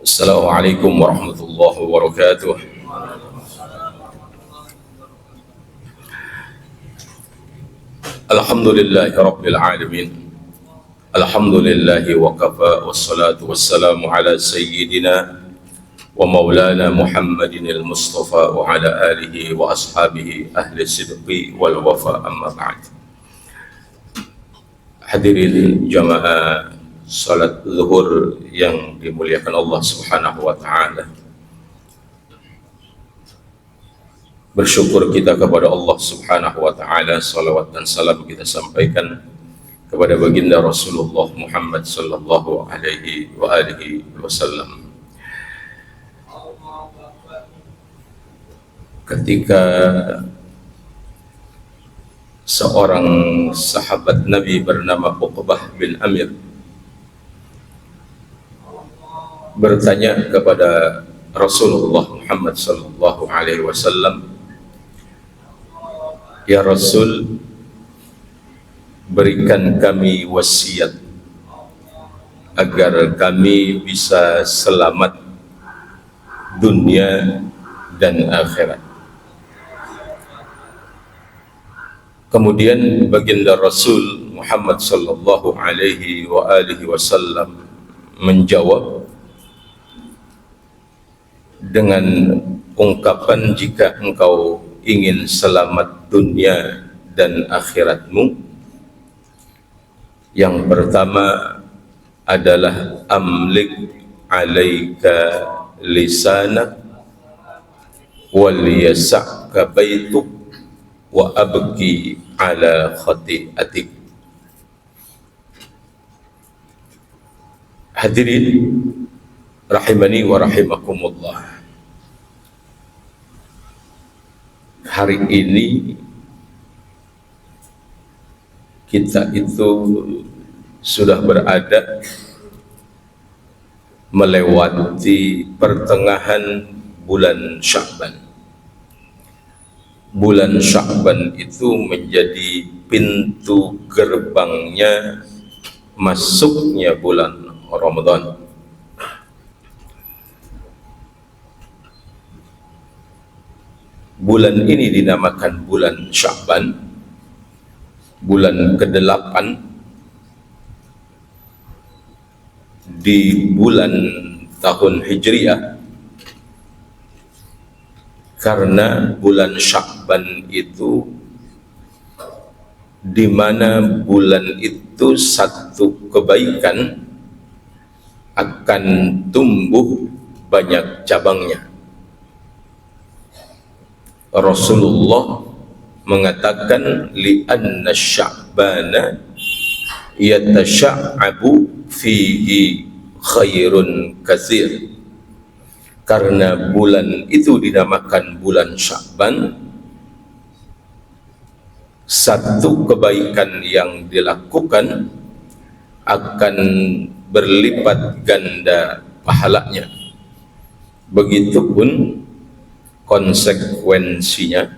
Assalamualaikum warahmatullahi wabarakatuh. Alhamdulillahi rabbil alamin. Alhamdulillahi wa kafa wassalatu wassalamu ala sayyidina wa maulana Muhammadin al-Mustafa wa ala alihi wa ashabihi ahli sidqi wal wafa, amma ba'd. Hadirin jamaah salat zuhur yang dimuliakan Allah Subhanahu wa taala. Bersyukur kita kepada Allah Subhanahu wa taala, salawat dan salam kita sampaikan kepada baginda Rasulullah Muhammad sallallahu alaihi wa alihi wasallam. Ketika seorang sahabat Nabi bernama Uqbah bin Amir bertanya kepada Rasulullah Muhammad sallallahu alaihi wasallam, "Ya Rasul, berikan kami wasiat agar kami bisa selamat dunia dan akhirat." Kemudian baginda Rasul Muhammad sallallahu alaihi wa alihi wasallam menjawab dengan ungkapan, "Jika engkau ingin selamat dunia dan akhiratmu, yang pertama adalah amlik alaika lisanak wal yasa'ka baituk wa abki ala khati'atik." Hadirin rahimani wa rahimakumullah, hari ini kita itu sudah berada melewati pertengahan bulan Sya'ban. Bulan Sya'ban itu menjadi pintu gerbangnya masuknya bulan Ramadan. Bulan ini dinamakan bulan Sya'ban, bulan ke-8 di bulan tahun Hijriah, karena bulan Sya'ban itu di mana bulan itu satu kebaikan akan tumbuh banyak cabangnya. Rasulullah mengatakan, li'anna sya'bana yatasha'abu fihi khairun katsir. Karena bulan itu dinamakan bulan Sya'ban, satu kebaikan yang dilakukan akan berlipat ganda pahalanya. Begitupun konsekuensinya,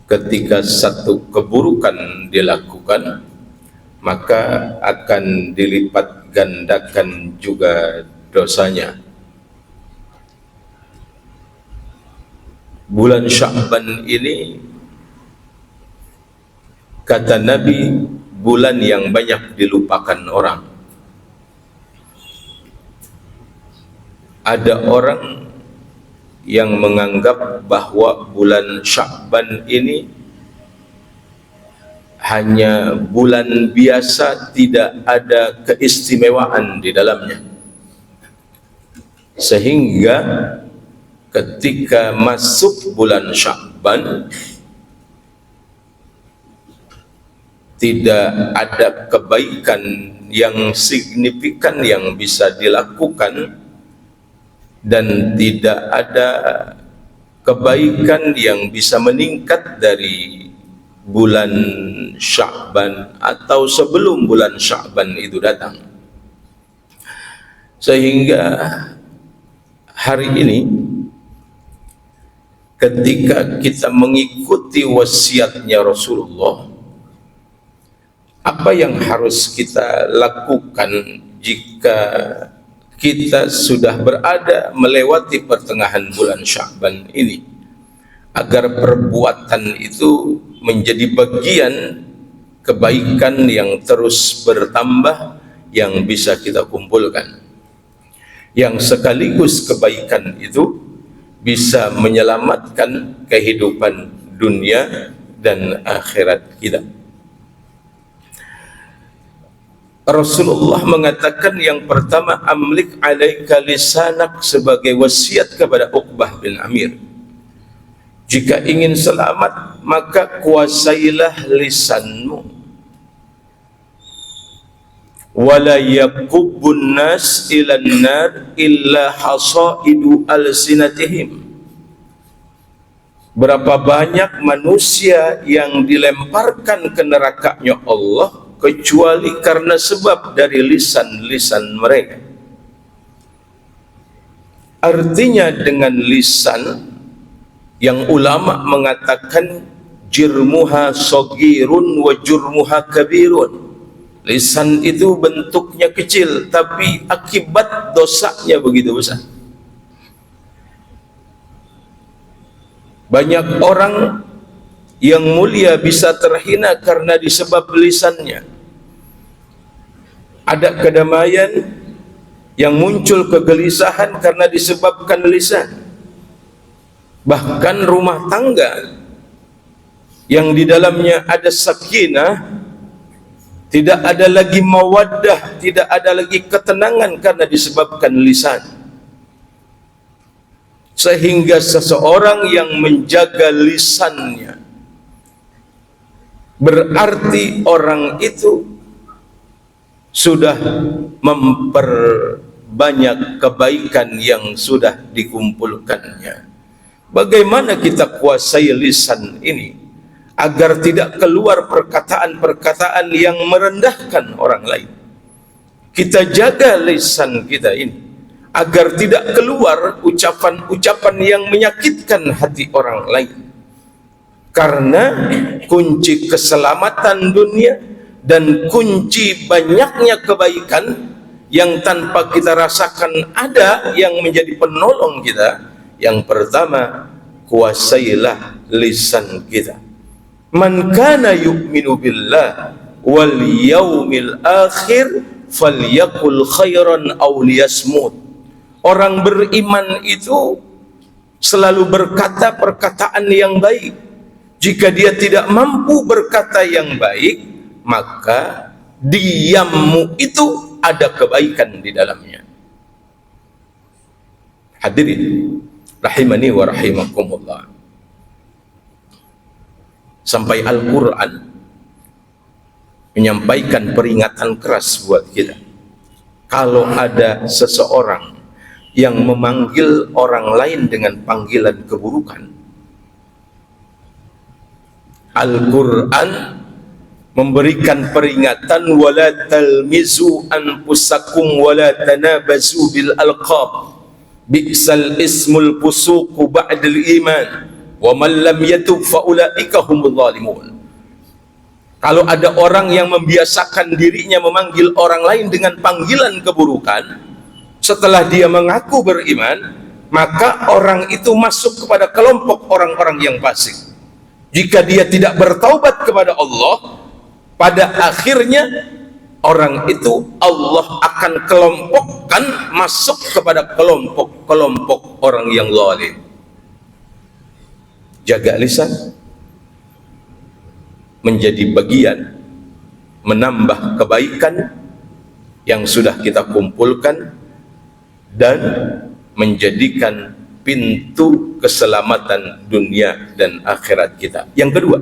ketika satu keburukan dilakukan, maka akan dilipat gandakan juga dosanya. Bulan Sya'ban ini, kata Nabi, bulan yang banyak dilupakan orang. Ada orang yang menganggap bahwa bulan Sya'ban ini hanya bulan biasa, tidak ada keistimewaan di dalamnya, sehingga ketika masuk bulan Sya'ban tidak ada kebaikan yang signifikan yang bisa dilakukan, dan tidak ada kebaikan yang bisa meningkat dari bulan Sya'ban atau sebelum bulan Sya'ban itu datang. Sehingga hari ini ketika kita mengikuti wasiatnya Rasulullah, apa yang harus kita lakukan jika kita sudah berada melewati pertengahan bulan Sya'ban ini, agar perbuatan itu menjadi bagian kebaikan yang terus bertambah yang bisa kita kumpulkan, yang sekaligus kebaikan itu bisa menyelamatkan kehidupan dunia dan akhirat kita. Rasulullah mengatakan yang pertama, amlik alaika lisanak, sebagai wasiat kepada Uqbah bin Amir. Jika ingin selamat, maka kuasailah lisanmu. Wala yakubbun nas ilan nar illa hasaidu alsinatihim. Berapa banyak manusia yang dilemparkan ke nerakanya Allah kecuali karena sebab dari lisan-lisan mereka. Artinya dengan lisan yang ulama mengatakan jirmuha sogirun wa jurmuha kabirun. Lisan itu bentuknya kecil, tapi akibat dosanya begitu besar. Banyak orang yang mulia bisa terhina karena disebab lisannya. Ada kedamaian yang muncul kegelisahan karena disebabkan lisan. Bahkan rumah tangga yang di dalamnya ada sakinah, tidak ada lagi mawaddah, tidak ada lagi ketenangan karena disebabkan lisan. Sehingga seseorang yang menjaga lisannya, berarti orang itu sudah memperbanyak kebaikan yang sudah dikumpulkannya. Bagaimana kita kuasai lisan ini agar tidak keluar perkataan-perkataan yang merendahkan orang lain? Kita jaga lisan kita ini agar tidak keluar ucapan-ucapan yang menyakitkan hati orang lain. Karena kunci keselamatan dunia dan kunci banyaknya kebaikan yang tanpa kita rasakan ada yang menjadi penolong kita, yang pertama, kuasailah lisan kita. Man kana yu'minu billah wal yaumil akhir falyakul khairan aw liyasmut. Orang beriman itu selalu berkata perkataan yang baik. Jika dia tidak mampu berkata yang baik, maka diammu itu ada kebaikan di dalamnya. Hadirin rahimani wa rahimakumullah. Sampai Al-Quran menyampaikan peringatan keras buat kita. Kalau ada seseorang yang memanggil orang lain dengan panggilan keburukan, Al-Quran memberikan peringatan, wala talmizu anfusakum wala tanabazu bil alqab bi'sal ismul fusuqu ba'dal iman wa man lam yatub fa ulaika humul zalimun. Kalau ada orang yang membiasakan dirinya memanggil orang lain dengan panggilan keburukan setelah dia mengaku beriman, maka orang itu masuk kepada kelompok orang-orang yang fasik. Jika dia tidak bertaubat kepada Allah, pada akhirnya orang itu Allah akan kelompokkan masuk kepada kelompok-kelompok orang yang zalim. Jaga lisan menjadi bagian menambah kebaikan yang sudah kita kumpulkan dan menjadikan pintu keselamatan dunia dan akhirat kita. Yang kedua,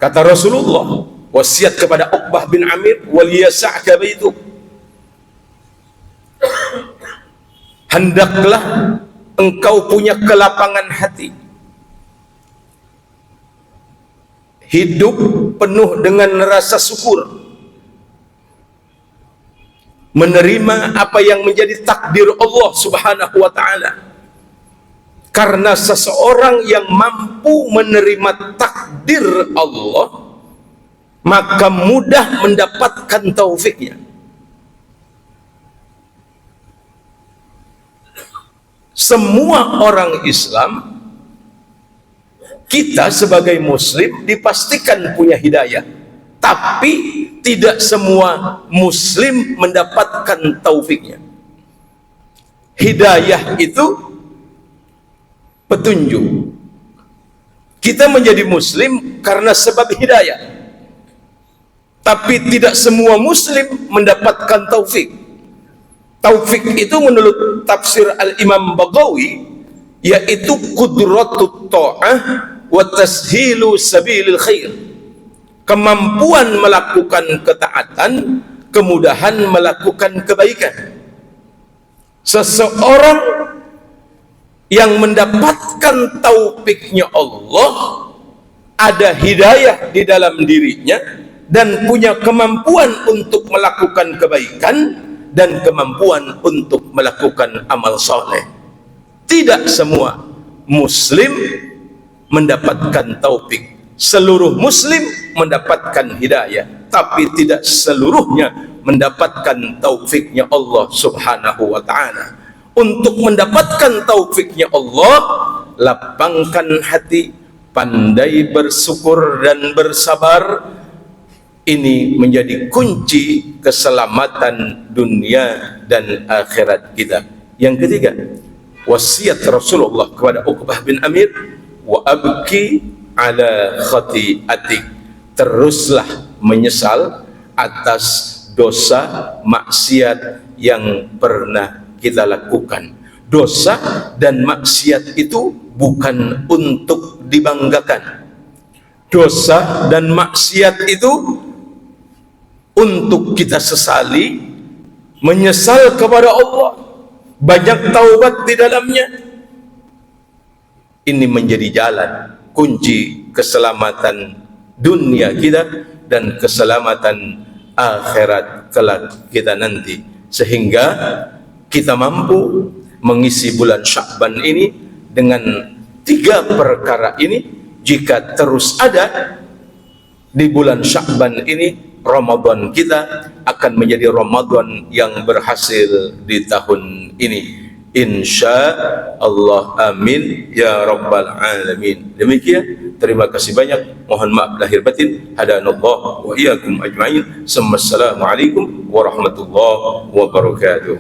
kata Rasulullah, wasiat kepada Uqbah bin Amir, wal yasa'ka baituk, hendaklah engkau punya kelapangan hati, hidup penuh dengan rasa syukur, menerima apa yang menjadi takdir Allah Subhanahu wa ta'ala. Karena seseorang yang mampu menerima takdir Allah, maka mudah mendapatkan taufiknya. semua orang Islam, kita sebagai muslim dipastikan punya hidayah, tapi tidak semua muslim mendapatkan taufiknya. Hidayah itu petunjuk. Kita menjadi muslim karena sebab hidayah, tapi tidak semua muslim mendapatkan taufik. Taufik itu menurut tafsir Al-Imam Baghawi yaitu qudratut ta'ah wa tashilu sabilil khair, kemampuan melakukan ketaatan, kemudahan melakukan kebaikan. Seseorang yang mendapatkan taufiknya Allah, ada hidayah di dalam dirinya, dan punya kemampuan untuk melakukan kebaikan dan kemampuan untuk melakukan amal soleh. Tidak semua muslim mendapatkan taufik. Seluruh muslim mendapatkan hidayah, tapi tidak seluruhnya mendapatkan taufiknya Allah subhanahu wa ta'ala. Untuk mendapatkan taufiknya Allah, lapangkan hati, pandai bersyukur dan bersabar. Ini menjadi kunci keselamatan dunia dan akhirat kita. Yang ketiga, wasiat Rasulullah kepada Uqbah bin Amir, wa abki ala khati'atik, teruslah menyesal atas dosa maksiat yang pernah kita lakukan. Dosa dan maksiat itu bukan untuk dibanggakan. Dosa dan maksiat itu untuk kita sesali, menyesal kepada Allah, banyak taubat di dalamnya. Ini menjadi jalan kunci keselamatan dunia kita dan keselamatan akhirat kelak kita nanti, sehingga kita mampu mengisi bulan Sya'ban ini dengan 3 perkara ini. Jika terus ada di bulan Sya'ban ini, Ramadan kita akan menjadi Ramadan yang berhasil di tahun ini, insya Allah, amin ya rabbal alamin. Demikian, terima kasih banyak, mohon maaf lahir batin. Hadanallah wa iyyakum ajma'in. Assalamualaikum warahmatullahi wabarakatuh.